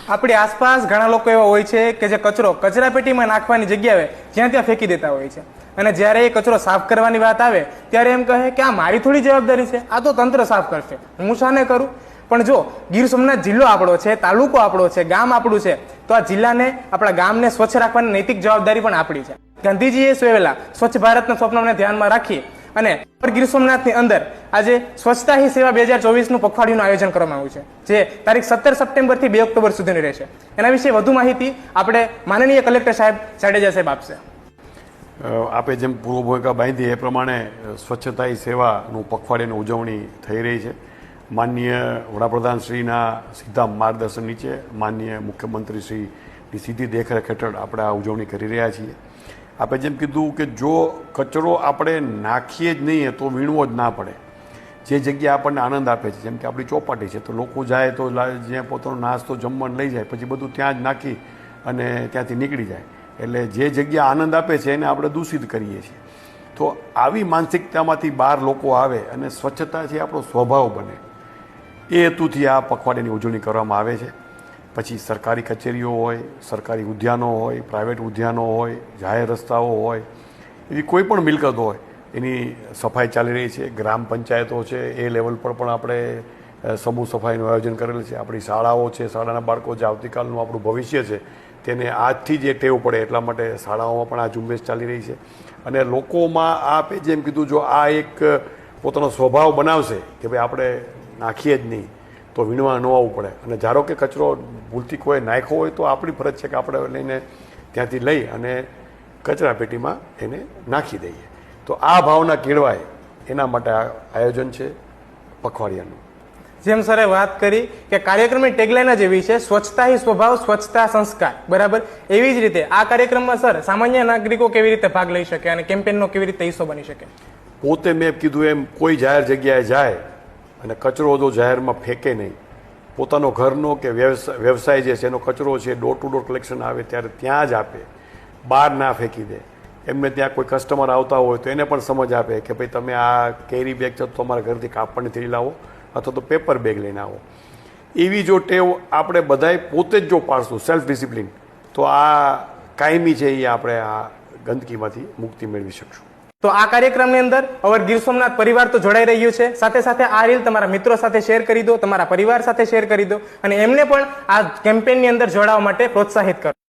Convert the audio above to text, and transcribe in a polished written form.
આપણી આસપાસ ઘણા લોકો એવા હોય છે કે જે કચરો કચરાપેટીમાં નાખવાની જગ્યાએ જ્યાં ત્યાં ફેંકી દેતા હોય છે, અને જ્યારે એ કચરો સાફ કરવાની વાત આવે ત્યારે એમ કહે કે આ મારી થોડી જવાબદારી છે, આ તો તંત્ર સાફ કરશે, હું શાને કરું. પણ જો ગીર સોમનાથ જિલ્લો આપણો છે, તાલુકો આપણો છે, ગામ આપણું છે, તો આ જિલ્લાને, આપણા ગામને સ્વચ્છ રાખવાની નૈતિક જવાબદારી પણ આપણી છે. ગાંધીજીએ સૂચવેલા સ્વચ્છ ભારતના સ્વપ્નને ધ્યાનમાં રાખી અને ગીર સોમનાથની અંદર આજે સ્વચ્છતા હી સેવા 2024નું પખવાડિયુંનું આયોજન કરવામાં આવ્યું છે, જે તારીખ 17 સપ્ટેમ્બરથી 2 ઓક્ટોબર સુધીની રહેશે. એના વિશે વધુ માહિતી આપણે માનનીય કલેક્ટર સાહેબ જાડેજા સાહેબ આપશે. આપે જેમ પૂર્વ ભૂમિકા બાંધી એ પ્રમાણે સ્વચ્છતા હી સેવાનું પખવાડિયાની ઉજવણી થઈ રહી છે. માનનીય વડાપ્રધાનશ્રીના સીધા માર્ગદર્શન નીચે માનનીય મુખ્યમંત્રીશ્રીની સીધી દેખરેખ હેઠળ આપણે આ ઉજવણી કરી રહ્યા છીએ. આપણે જેમ કીધું કે જો કચરો આપણે નાખીએ જ નહીં તો વીણવો જ ના પડે. જે જગ્યા આપણને આનંદ આપે છે, જેમ કે આપણી ચોપાટી છે, તો લોકો જાય તો જ્યાં પોતાનો નાસ્તો જમવાનું લઈ જાય, પછી બધું ત્યાં જ નાખી અને ત્યાંથી નીકળી જાય. એટલે જે જગ્યા આનંદ આપે છે એને આપણે દૂષિત કરીએ છીએ. તો આવી માનસિકતામાંથી બહાર લોકો આવે અને સ્વચ્છતા છે આપણો સ્વભાવ બને, એ હેતુથી આ પખવાડિયાની ઉજવણી કરવામાં આવે છે. પછી સરકારી કચેરીઓ હોય, સરકારી ઉદ્યાનો હોય, પ્રાઇવેટ ઉદ્યાનો હોય, જાહેર રસ્તાઓ હોય, એવી કોઈ પણ મિલકત હોય એની સફાઈ ચાલી રહી છે. ગ્રામ પંચાયતો છે એ લેવલ પર પણ આપણે સમૂહ સફાઈનું આયોજન કરેલું છે. આપણી શાળાઓ છે, શાળાના બાળકો જે આવતીકાલનું આપણું ભવિષ્ય છે તેને આજથી જ એ ટેવ પડે એટલા માટે શાળાઓમાં પણ આ ઝુંબેશ ચાલી રહી છે. અને લોકોમાં આપે જેમ કીધું, જો આ એક પોતાનો સ્વભાવ બનાવશે કે ભાઈ આપણે નાખીએ જ નહીં તો વીણવા ન આવવું પડે, અને ધારો કે કચરો ભૂલથી કોઈ નાખ્યો હોય તો આપણી ફરજ છે કે આપણે લઈને ત્યાંથી લઈ અને કચરાપેટીમાં એને નાખી દઈએ. તો આ ભાવના કેળવાય એના માટે આ આયોજન છે પખવાડિયાનું. જેમ સરે વાત કરી કે કાર્યક્રમની ટેગલાઈન જ એવી છે, સ્વચ્છતા હી સ્વભાવ, સ્વચ્છતા સંસ્કાર, બરાબર. એવી જ રીતે આ કાર્યક્રમમાં સર સામાન્ય નાગરિકો કેવી રીતે ભાગ લઈ શકે અને કેમ્પેનનો કેવી રીતે હિસ્સો બની શકે? પોતે મેં કીધું એમ કોઈ જાહેર જગ્યાએ જાય અને કચરો જો જાહેરમાં ફેંકે નહીં, પોતાનો ઘરનો કે વ્યવસાય જે છે એનો કચરો છે ડોર ટુ ડોર કલેક્શન આવે ત્યારે ત્યાં જ આપે, બહાર ના ફેંકી દે. એમને ત્યાં કોઈ કસ્ટમર આવતા હોય તો એને પણ સમજ આપે કે ભાઈ તમે આ કેરી બેગ છે તો તમારા ઘરથી કાપડની થેલી લાવો અથવા તો પેપર બેગ લઈને આવો. એવી જો ટેવ આપણે બધાએ પોતે જ જો પાડશું, સેલ્ફ ડિસિપ્લિન, તો આ કાયમી છે એ આપણે આ ગંદકીમાંથી મુક્તિ મેળવી શકશું. તો આ કાર્યક્રમની અંદર અવર ગીર સોમનાથ પરિવાર તો જોડાઈ રહ્યું છે. સાથે સાથે આ રીલ તમારા મિત્રો સાથે શેર કરી દો, તમારા પરિવાર સાથે શેર કરી દો અને એમને પણ આ કેમ્પેનની અંદર જોડાવા માટે પ્રોત્સાહિત કરો.